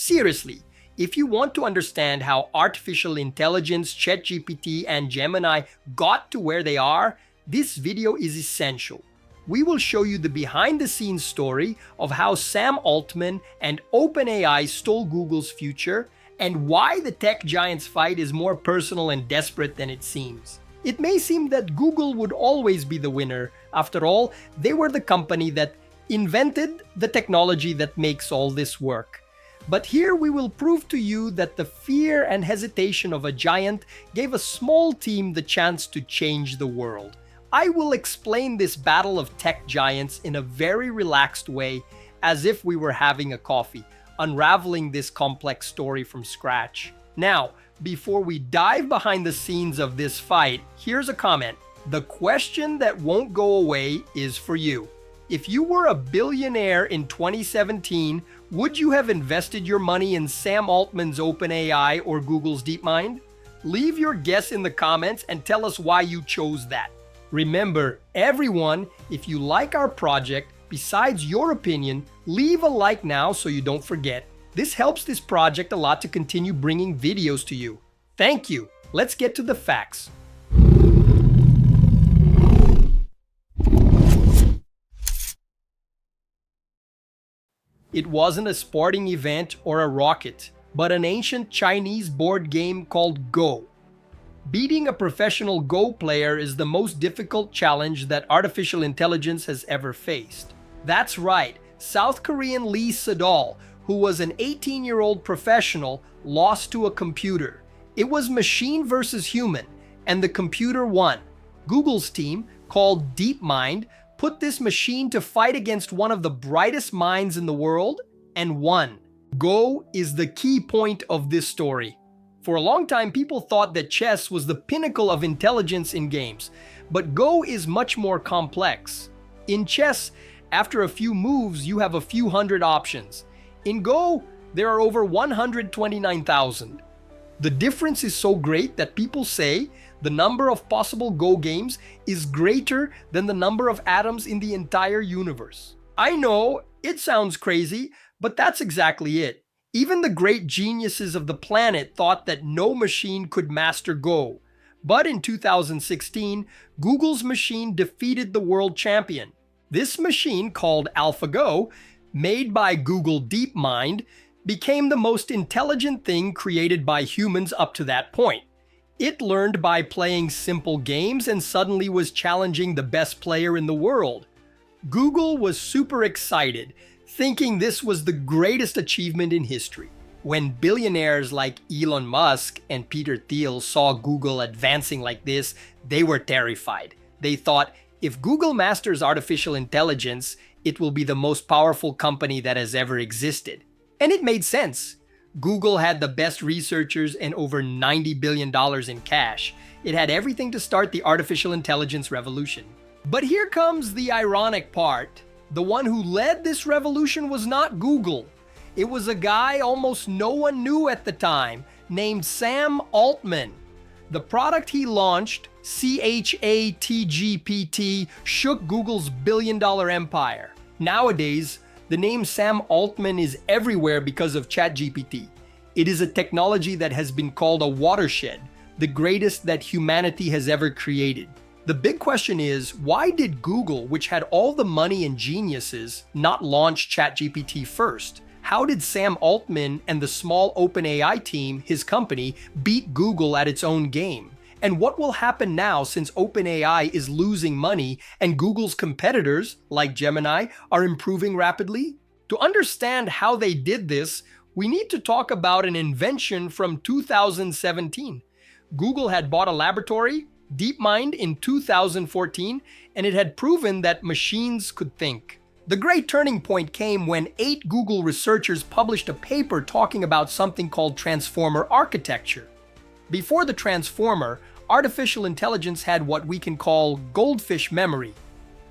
Seriously, if you want to understand how artificial intelligence, ChatGPT, and Gemini got to where they are, this video is essential. We will show you the behind-the-scenes story of how Sam Altman and OpenAI stole Google's future, and why the tech giants' fight is more personal and desperate than it seems. It may seem that Google would always be the winner. After all, they were the company that invented the technology that makes all this work. But here we will prove to you that the fear and hesitation of a giant gave a small team the chance to change the world. I will explain this battle of tech giants in a very relaxed way, as if we were having a coffee, unraveling this complex story from scratch. Now, before we dive behind the scenes of this fight, here's a comment. The question that won't go away is for you. If you were a billionaire in 2017, would you have invested your money in Sam Altman's OpenAI or Google's DeepMind? Leave your guess in the comments and tell us why you chose that. Remember, everyone, if you like our project, besides your opinion, leave a like now so you don't forget. This helps this project a lot to continue bringing videos to you. Thank you. Let's get to the facts. It wasn't a sporting event or a rocket, but an ancient Chinese board game called Go. Beating a professional Go player is the most difficult challenge that artificial intelligence has ever faced. That's right, South Korean Lee Sedol, who was an 18-year-old professional, lost to a computer. It was machine versus human, and the computer won. Google's team, called DeepMind, put this machine to fight against one of the brightest minds in the world, and won. Go is the key point of this story. For a long time, people thought that chess was the pinnacle of intelligence in games, but Go is much more complex. In chess, after a few moves, you have a few hundred options. In Go, there are over 129,000. The difference is so great that people say the number of possible Go games is greater than the number of atoms in the entire universe. I know, it sounds crazy, but that's exactly it. Even the great geniuses of the planet thought that no machine could master Go. But in 2016, Google's machine defeated the world champion. This machine, called AlphaGo, made by Google DeepMind, became the most intelligent thing created by humans up to that point. It learned by playing simple games and suddenly was challenging the best player in the world. Google was super excited, thinking this was the greatest achievement in history. When billionaires like Elon Musk and Peter Thiel saw Google advancing like this, they were terrified. They thought, if Google masters artificial intelligence, it will be the most powerful company that has ever existed. And it made sense. Google had the best researchers and over $90 billion in cash. It had everything to start the artificial intelligence revolution. But here comes the ironic part. The one who led this revolution was not Google. It was a guy almost no one knew at the time, named Sam Altman. The product he launched, ChatGPT, shook Google's billion-dollar empire. Nowadays, the name Sam Altman is everywhere because of ChatGPT. It is a technology that has been called a watershed, the greatest that humanity has ever created. The big question is, why did Google, which had all the money and geniuses, not launch ChatGPT first? How did Sam Altman and the small OpenAI team, his company, beat Google at its own game? And what will happen now since OpenAI is losing money and Google's competitors, like Gemini, are improving rapidly? To understand how they did this, we need to talk about an invention from 2017. Google had bought a laboratory, DeepMind, in 2014, and it had proven that machines could think. The great turning point came when 8 Google researchers published a paper talking about something called transformer architecture. Before the transformer, artificial intelligence had what we can call goldfish memory.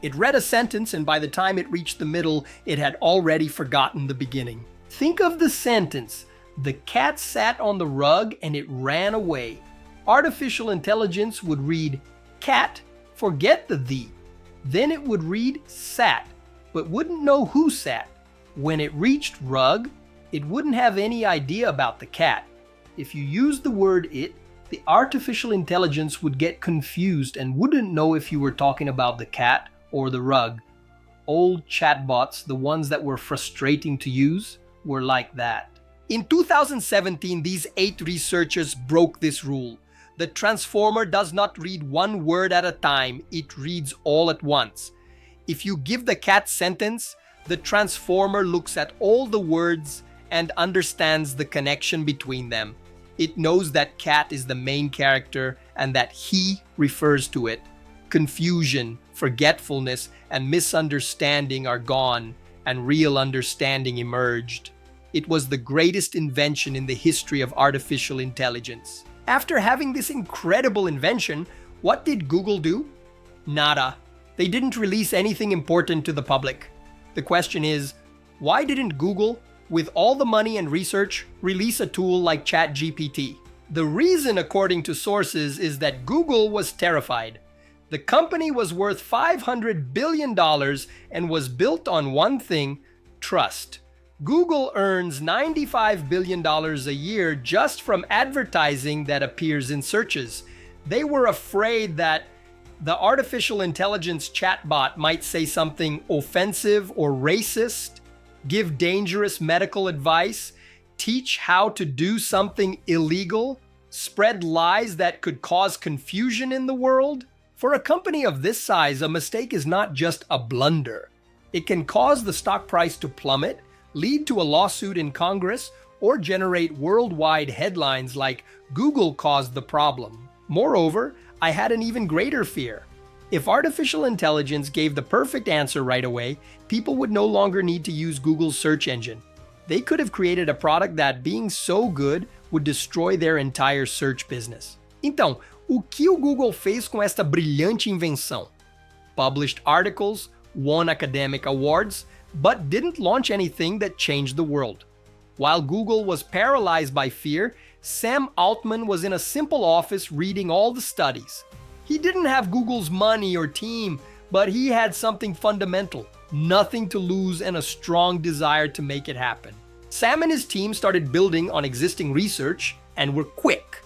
It read a sentence, and by the time it reached the middle, it had already forgotten the beginning. Think of the sentence, "The cat sat on the rug and it ran away." Artificial intelligence would read, "Cat, forget the thee." Then it would read, "sat," but wouldn't know who sat. When it reached rug, it wouldn't have any idea about the cat. If you use the word it, the artificial intelligence would get confused and wouldn't know if you were talking about the cat or the rug. Old chatbots, the ones that were frustrating to use, were like that. In 2017, these 8 researchers broke this rule. The transformer does not read one word at a time, it reads all at once. If you give the cat sentence, the transformer looks at all the words and understands the connection between them. It knows that cat is the main character and that he refers to it. Confusion, forgetfulness, and misunderstanding are gone, and real understanding emerged. It was the greatest invention in the history of artificial intelligence. After having this incredible invention, what did Google do? Nada. They didn't release anything important to the public. The question is, why didn't Google, with all the money and research, release a tool like ChatGPT? The reason, according to sources, is that Google was terrified. The company was worth $500 billion and was built on one thing: trust. Google earns $95 billion a year just from advertising that appears in searches. They were afraid that the artificial intelligence chatbot might say something offensive or racist, give dangerous medical advice, teach how to do something illegal, spread lies that could cause confusion in the world. For a company of this size, a mistake is not just a blunder. It can cause the stock price to plummet, lead to a lawsuit in Congress, or generate worldwide headlines like "Google caused the problem." Moreover, I had an even greater fear. If artificial intelligence gave the perfect answer right away, people would no longer need to use Google's search engine. They could have created a product that, being so good, would destroy their entire search business. Então, o que o Google fez com esta brilhante invenção? Published articles, won academic awards, but didn't launch anything that changed the world. While Google was paralyzed by fear, Sam Altman was in a simple office reading all the studies. He didn't have Google's money or team, but he had something fundamental: nothing to lose and a strong desire to make it happen. Sam and his team started building on existing research and were quick.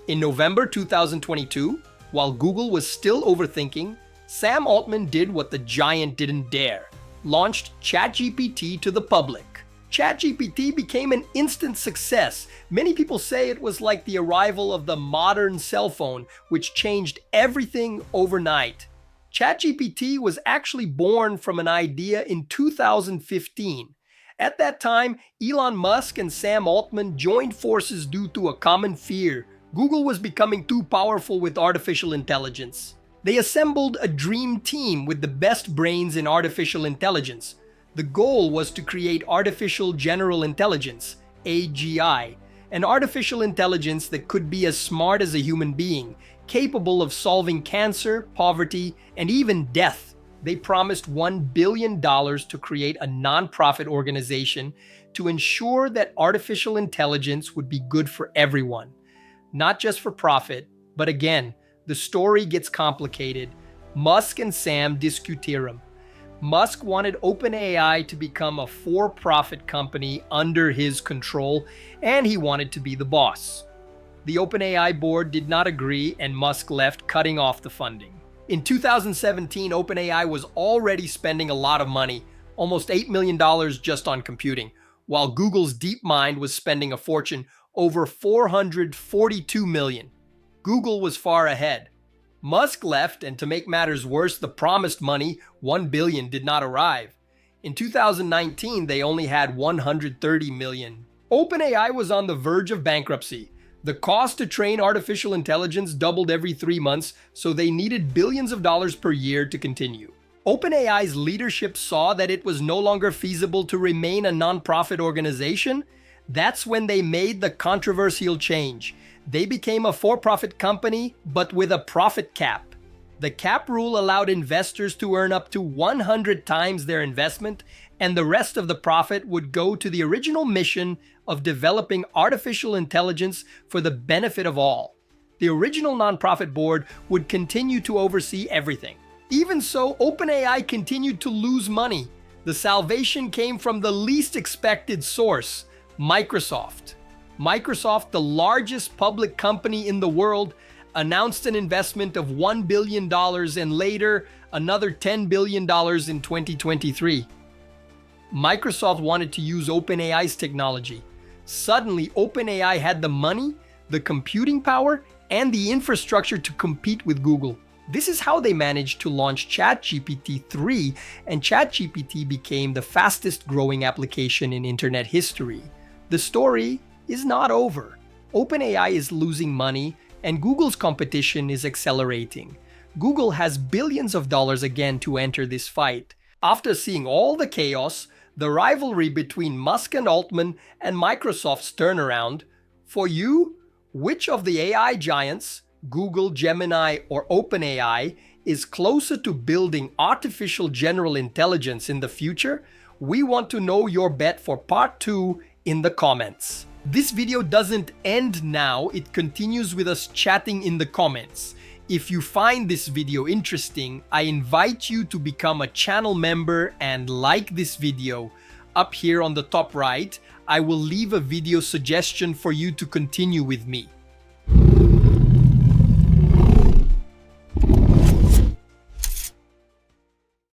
In November 2022, while Google was still overthinking, Sam Altman did what the giant didn't dare: launched ChatGPT to the public. ChatGPT became an instant success. Many people say it was like the arrival of the modern cell phone, which changed everything overnight. ChatGPT was actually born from an idea in 2015. At that time, Elon Musk and Sam Altman joined forces due to a common fear: Google was becoming too powerful with artificial intelligence. They assembled a dream team with the best brains in artificial intelligence. The goal was to create artificial general intelligence, AGI, an artificial intelligence that could be as smart as a human being, capable of solving cancer, poverty, and even death. They promised $1 billion to create a non-profit organization to ensure that artificial intelligence would be good for everyone, not just for profit. But again, the story gets complicated. Musk and Sam discutiram. Musk wanted OpenAI to become a for-profit company under his control, and he wanted to be the boss. The OpenAI board did not agree, and Musk left, cutting off the funding. In 2017, OpenAI was already spending a lot of money, almost $8 million just on computing, while Google's DeepMind was spending a fortune, over $442 million. Google was far ahead. Musk left, and to make matters worse, the promised money, $1 billion, did not arrive. In 2019, they only had $130 million. OpenAI was on the verge of bankruptcy. The cost to train artificial intelligence doubled every 3 months, so they needed billions of dollars per year to continue. OpenAI's leadership saw that it was no longer feasible to remain a nonprofit organization. That's when they made the controversial change. They became a for-profit company, but with a profit cap. The cap rule allowed investors to earn up to 100 times their investment, and the rest of the profit would go to the original mission of developing artificial intelligence for the benefit of all. The original nonprofit board would continue to oversee everything. Even so, OpenAI continued to lose money. The salvation came from the least expected source: Microsoft. Microsoft, the largest public company in the world, announced an investment of $1 billion and later another $10 billion in 2023. Microsoft wanted to use OpenAI's technology. Suddenly, OpenAI had the money, the computing power, and the infrastructure to compete with Google. This is how they managed to launch ChatGPT 3, and ChatGPT became the fastest growing application in internet history. The story is not over. OpenAI is losing money, and Google's competition is accelerating. Google has billions of dollars again to enter this fight. After seeing all the chaos, the rivalry between Musk and Altman, and Microsoft's turnaround, for you, which of the AI giants, Google, Gemini, or OpenAI, is closer to building artificial general intelligence in the future? We want to know your bet for part 2 in the comments. This video doesn't end now, it continues with us chatting in the comments. If you find this video interesting, I invite you to become a channel member and like this video. Up here on the top right, I will leave a video suggestion for you to continue with me.